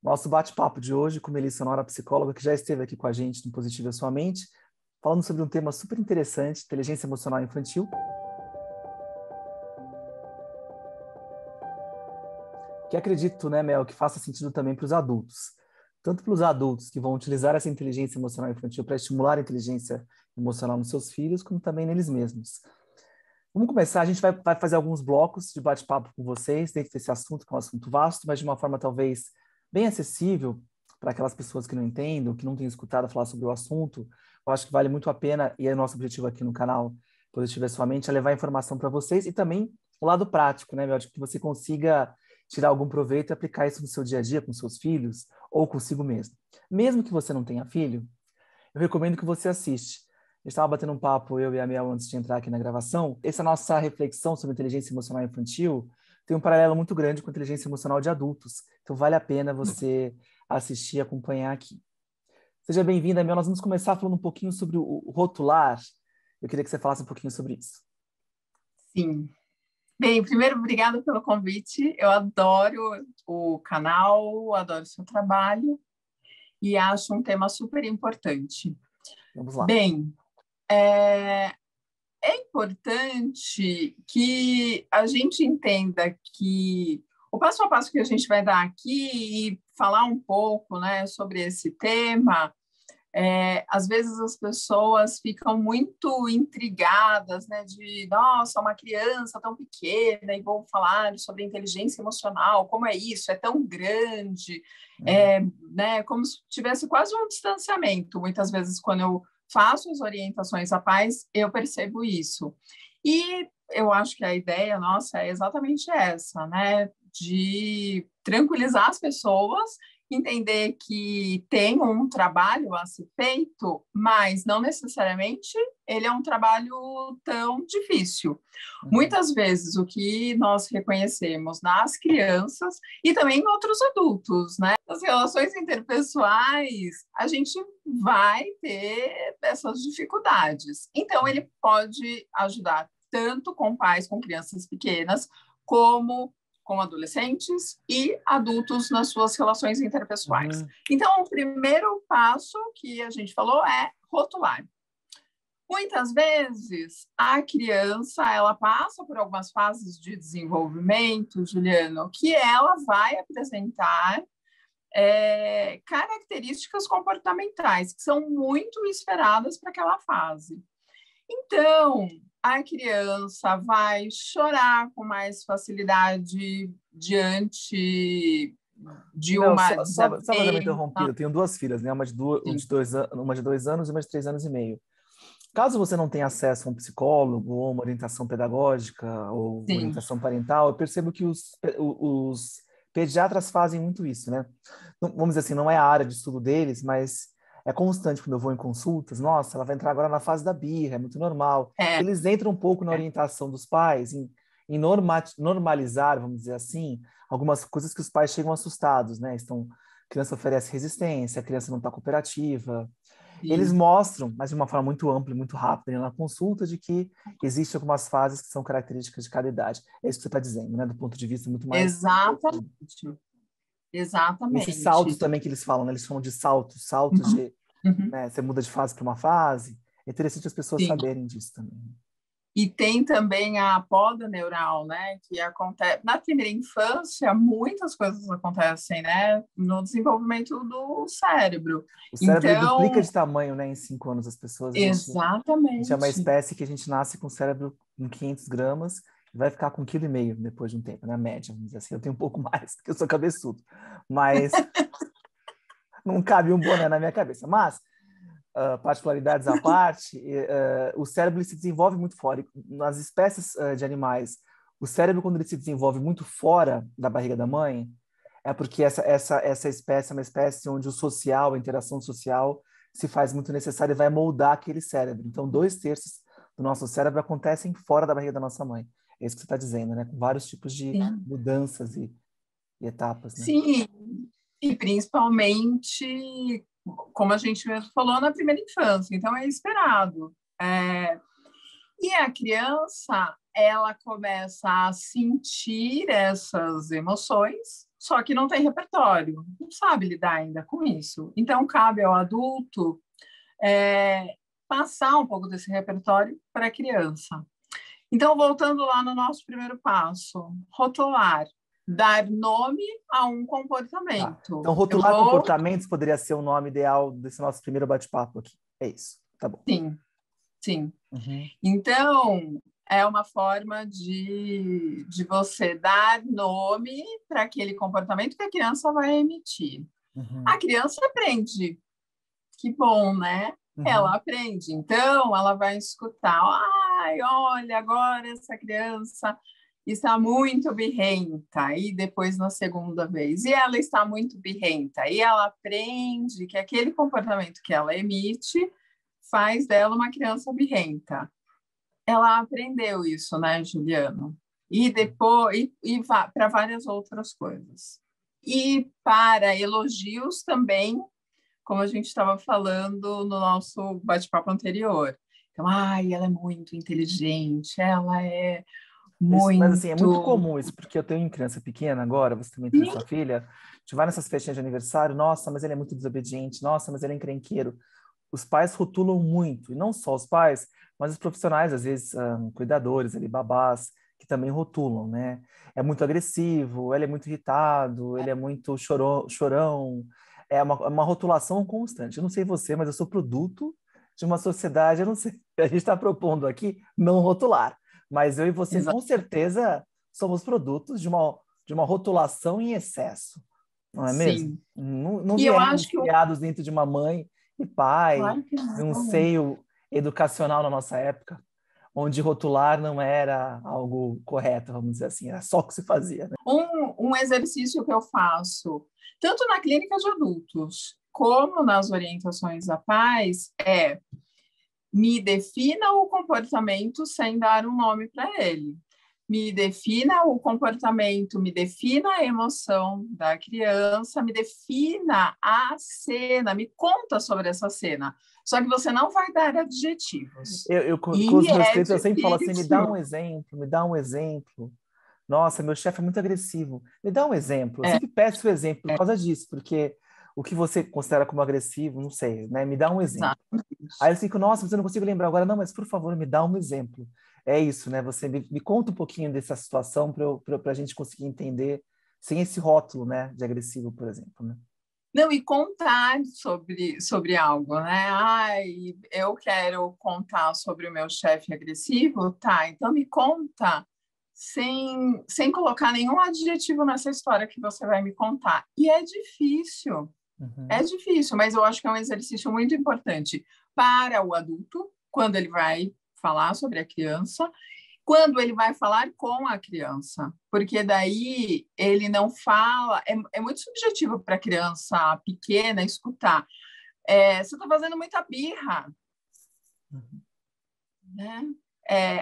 Nosso bate-papo de hoje com Melissa Nora, psicóloga, que já esteve aqui com a gente no Positive a Sua Mente, falando sobre um tema super interessante, inteligência emocional infantil, que acredito, né, Mel, que faça sentido também para os adultos. Tanto para os adultos que vão utilizar essa inteligência emocional infantil para estimular a inteligência emocional nos seus filhos, como também neles mesmos. Vamos começar, a gente vai fazer alguns blocos de bate-papo com vocês dentro desse assunto, que é um assunto vasto, mas de uma forma talvez bem acessível para aquelas pessoas que não entendem, que não têm escutado falar sobre o assunto. Eu acho que vale muito a pena, e é nosso objetivo aqui no canal Positive a Sua Mente, é levar informação para vocês e também o lado prático, né, Mel? Que você consiga tirar algum proveito e aplicar isso no seu dia a dia com seus filhos ou consigo mesmo. Mesmo que você não tenha filho, eu recomendo que você assiste. A gente estava batendo um papo, eu e a Mel, antes de entrar aqui na gravação. Essa nossa reflexão sobre inteligência emocional infantil tem um paralelo muito grande com a inteligência emocional de adultos. Então, vale a pena você assistir e acompanhar aqui. Seja bem-vinda, Mel. Nós vamos começar falando um pouquinho sobre o rotular. Eu queria que você falasse um pouquinho sobre isso. Sim. Bem, primeiro, obrigada pelo convite. Eu adoro o canal, adoro o seu trabalho e acho um tema super importante. Vamos lá. Bem, é importante que a gente entenda que o passo a passo que a gente vai dar aqui e falar um pouco, né, sobre esse tema. Às vezes as pessoas ficam muito intrigadas, né, de, nossa, uma criança tão pequena e vou falar sobre inteligência emocional, como é isso? É tão grande, né, como se tivesse quase um distanciamento. Muitas vezes, quando eu faço as orientações a pais, eu percebo isso. E eu acho que a ideia nossa é exatamente essa, né, de tranquilizar as pessoas, entender que tem um trabalho a ser feito, mas não necessariamente ele é um trabalho tão difícil. Muitas vezes o que nós reconhecemos nas crianças e também em outros adultos, né? Nas relações interpessoais, a gente vai ter essas dificuldades. Então, ele pode ajudar tanto com pais com crianças pequenas, como com adolescentes e adultos nas suas relações interpessoais. Então, o primeiro passo que a gente falou é rotular. Muitas vezes, a criança, ela passa por algumas fases de desenvolvimento, Juliano, que ela vai apresentar características comportamentais que são muito esperadas para aquela fase. Então, a criança vai chorar com mais facilidade diante de uma desavença. Só para me interromper, eu tenho duas filhas, né? Uma de 2 anos e uma de 3 anos e meio. Caso você não tenha acesso a um psicólogo ou uma orientação pedagógica ou orientação parental, eu percebo que os pediatras fazem muito isso, né? Vamos dizer assim, não é a área de estudo deles, mas é constante quando eu vou em consultas. Nossa, ela vai entrar agora na fase da birra, é muito normal. Eles entram um pouco na orientação dos pais, em normalizar, vamos dizer assim, algumas coisas que os pais chegam assustados, né? A criança oferece resistência, a criança não está cooperativa. Sim. Eles mostram, mas de uma forma muito ampla e muito rápida, na consulta, de que existem algumas fases que são características de cada idade. É isso que você está dizendo, né? Do ponto de vista muito mais... Exatamente. Esses saltos também que eles falam, né? Eles chamam de saltos de... Né? Você muda de fase para uma fase. É interessante as pessoas saberem disso também. E tem também a poda neural, né? Que acontece na primeira infância, muitas coisas acontecem, né? No desenvolvimento do cérebro. O cérebro duplica de tamanho, né? Em 5 anos, as pessoas. Exatamente. A gente é uma espécie que a gente nasce com o cérebro com 500 gramas e vai ficar com 1,5 kg depois de um tempo, na média, vamos dizer assim. Eu tenho um pouco mais, porque eu sou cabeçudo. Mas não cabe um boné na minha cabeça. Mas... particularidades à parte, o cérebro se desenvolve muito fora. Nas espécies de animais, o cérebro, quando ele se desenvolve muito fora da barriga da mãe, é porque essa espécie é uma espécie onde o social, a interação social, se faz muito necessária e vai moldar aquele cérebro. Então, 2/3 do nosso cérebro acontecem fora da barriga da nossa mãe. É isso que você está dizendo, né? Com vários tipos de mudanças e etapas, né? Sim, e principalmente... como a gente mesmo falou, na primeira infância. Então, é esperado. E a criança, ela começa a sentir essas emoções só que não tem repertório, não sabe lidar ainda com isso. Então, cabe ao adulto passar um pouco desse repertório para a criança. Então, voltando lá no nosso primeiro passo, rotular, dar nome a um comportamento. Tá. Então, rotular comportamentos poderia ser o nome ideal desse nosso primeiro bate-papo aqui. É isso, tá bom. Sim, sim. Uhum. Então, é uma forma de você dar nome para aquele comportamento que a criança vai emitir. Uhum. A criança aprende. Que bom, né? Uhum. Ela aprende. Então, ela vai escutar. Ai, olha, agora essa criança está muito birrenta. E depois, na segunda vez, e ela está muito birrenta. E ela aprende que aquele comportamento que ela emite faz dela uma criança birrenta. Ela aprendeu isso, né, Juliano? E depois, e para várias outras coisas. E para elogios também, como a gente estava falando no nosso bate-papo anterior. Então, ela é muito inteligente, ela é muito... Mas assim, é muito comum isso, porque eu tenho criança pequena agora, você também tem sua filha, a gente vai nessas festinhas de aniversário, nossa, mas ele é muito desobediente, nossa, mas ele é encrenqueiro. Os pais rotulam muito, e não só os pais, mas os profissionais, às vezes, cuidadores, ali, babás, que também rotulam, né? É muito agressivo, ele é muito irritado, ele é muito chorão. É uma rotulação constante. Eu não sei você, mas eu sou produto de uma sociedade, eu não sei, a gente está propondo aqui não rotular, mas eu e você, com certeza, somos produtos de uma rotulação em excesso, não é mesmo? Sim. Não E eu acho viemos que criados dentro de uma mãe e pai, claro que de um não. seio educacional na nossa época, onde rotular não era algo correto, vamos dizer assim, era só o que se fazia. Né? Um exercício que eu faço, tanto na clínica de adultos, como nas orientações a pais, é me defina o comportamento sem dar um nome para ele. Me defina o comportamento, me defina a emoção da criança, me defina a cena, me conta sobre essa cena. Só que você não vai dar adjetivos. Com os meus clientes, eu sempre falo assim, me dá um exemplo. Nossa, meu chefe é muito agressivo. Me dá um exemplo. Eu sempre peço o exemplo por causa disso, porque o que você considera como agressivo, não sei, né? Me dá um exemplo. Aí eu fico, nossa, mas eu não consigo lembrar agora. Não, mas por favor, me dá um exemplo. É isso, né? Você me conta um pouquinho dessa situação para a gente conseguir entender sem esse rótulo, né, de agressivo, por exemplo, né? Não, e contar sobre algo, né? Ai, eu quero contar sobre o meu chefe agressivo, tá? Então me conta sem colocar nenhum adjetivo nessa história que você vai me contar. E é difícil. É difícil, mas eu acho que é um exercício muito importante para o adulto, quando ele vai falar sobre a criança, quando ele vai falar com a criança, porque daí ele não fala, é muito subjetivo para a criança pequena escutar. Você está fazendo muita birra, né?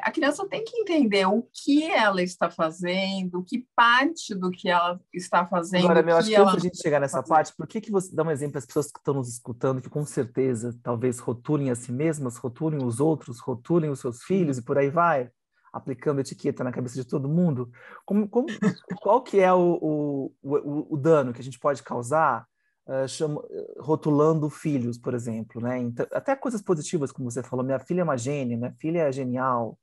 A criança tem que entender o que ela está fazendo, que parte do que ela está fazendo, Agora, acho que que antes ela da gente chegar nessa parte, por que você dá um exemplo para as pessoas que estão nos escutando, que com certeza talvez rotulem a si mesmas, rotulem os outros, rotulem os seus filhos e por aí vai, aplicando etiqueta na cabeça de todo mundo? Qual que é o dano que a gente pode causar rotulando filhos, por exemplo, né? Então, até coisas positivas, como você falou, minha filha é uma gênia, minha filha é genial,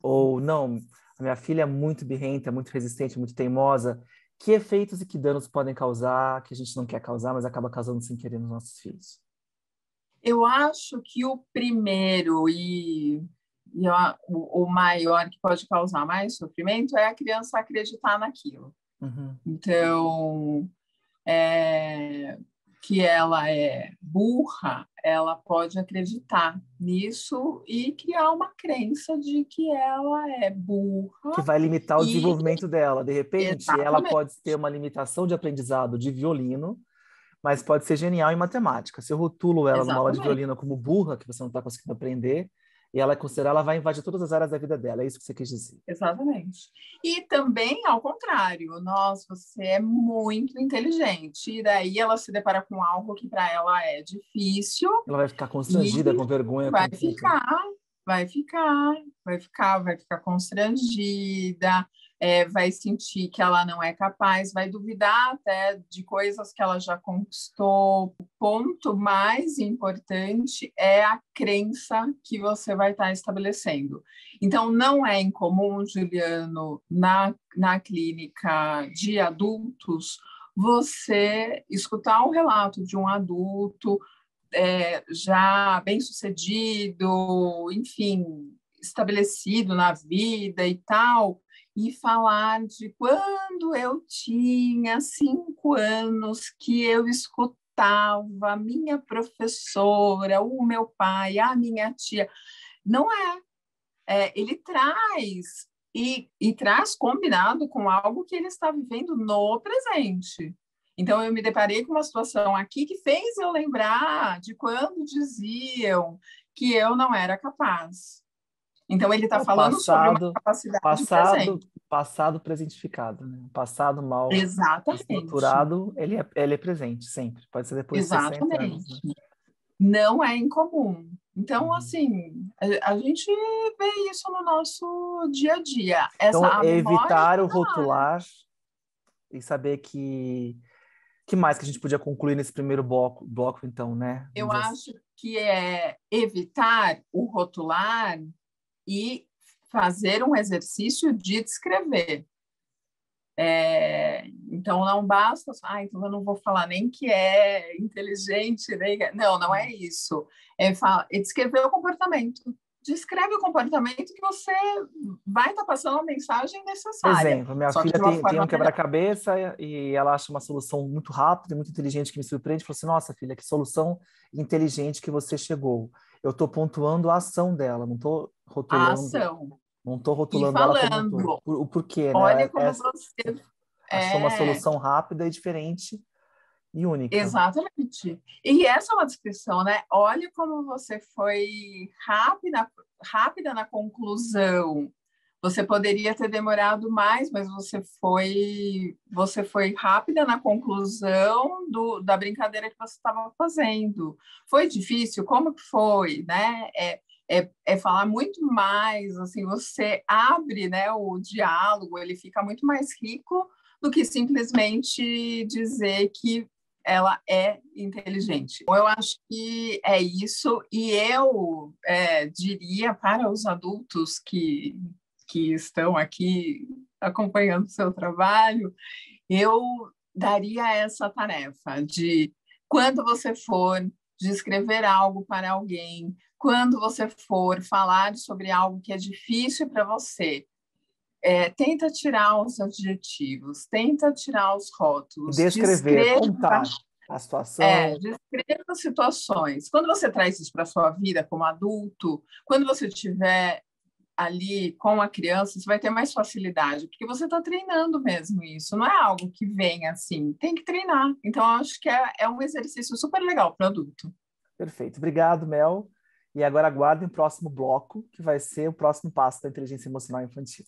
ou não, a minha filha é muito birrenta, muito resistente, muito teimosa. Que efeitos e que danos podem causar, que a gente não quer causar, mas acaba causando sem querer nos nossos filhos? Eu acho que o primeiro o maior que pode causar mais sofrimento é a criança acreditar naquilo. Uhum. Então, que ela é burra, ela pode acreditar nisso e criar uma crença de que ela é burra. Que vai limitar o desenvolvimento dela. De repente, Exatamente. ela pode ter uma limitação de aprendizado de violino, mas pode ser genial em matemática. Se eu rotulo ela numa aula de violino como burra, que você não está conseguindo aprender, e ela considerar, ela vai invadir todas as áreas da vida dela. É isso que você quis dizer. Exatamente. E também, ao contrário, nossa, você é muito inteligente. E daí ela se depara com algo que para ela é difícil. Ela vai ficar constrangida, com vergonha. Vai ficar constrangida. vai sentir que ela não é capaz, vai duvidar até de coisas que ela já conquistou. O ponto mais importante é a crença que você vai estar estabelecendo. Então, não é incomum, Juliano, na clínica de adultos, você escutar o relato de um adulto já bem-sucedido, enfim, estabelecido na vida e tal, e falar de quando eu tinha 5 anos que eu escutava a minha professora, o meu pai, a minha tia. Não ele traz e traz combinado com algo que ele está vivendo no presente. Então, eu me deparei com uma situação aqui que fez eu lembrar de quando diziam que eu não era capaz. Então, ele está falando sobre uma capacidade presente. Passado presentificado, né? Passado mal Exatamente. estruturado, ele é presente, sempre. Pode ser depois de 60 anos. Exatamente. Né? Não é incomum. Então, assim, a gente vê isso no nosso dia a dia. Então, A memória evitar o rotular e saber que mais que a gente podia concluir nesse primeiro bloco então, né? eu acho que é evitar o rotular e fazer um exercício de descrever. Então, não basta, então eu não vou falar nem que é inteligente, não é isso. É descrever o comportamento. Descreve o comportamento que você vai estar passando a mensagem necessária. Exemplo, minha só filha que de uma tem forma um quebra-cabeça e ela acha uma solução muito rápida e muito inteligente que me surpreende. Falou assim, nossa, filha, que solução inteligente que você chegou. Eu estou pontuando a ação dela, não estou a rotulando. ação. Não estou E rotulando ela como um todo. falando, O porquê, olha né? como você... Achou uma solução rápida e diferente e única. Exatamente. E essa é uma descrição, né? Olha como você foi rápida na conclusão. Você poderia ter demorado mais, mas você foi rápida na conclusão da brincadeira que você estava fazendo. Foi difícil? Como que foi, né? É falar muito mais, assim, você abre, né, o diálogo, ele fica muito mais rico do que simplesmente dizer que ela é inteligente. Eu acho que é isso, e eu diria para os adultos que estão aqui acompanhando o seu trabalho, eu daria essa tarefa de, quando você for descrever algo para alguém, quando você for falar sobre algo que é difícil para você, tenta tirar os adjetivos, tenta tirar os rótulos, Descrever, contar a situação. Descreva situações. Quando você traz isso para a sua vida como adulto, quando você estiver ali com a criança, você vai ter mais facilidade, porque você está treinando mesmo isso. Não é algo que vem assim, tem que treinar. Então, eu acho que é um exercício super legal para o adulto. Perfeito. Obrigado, Mel. E agora aguardem o próximo bloco, que vai ser o próximo passo da inteligência emocional infantil.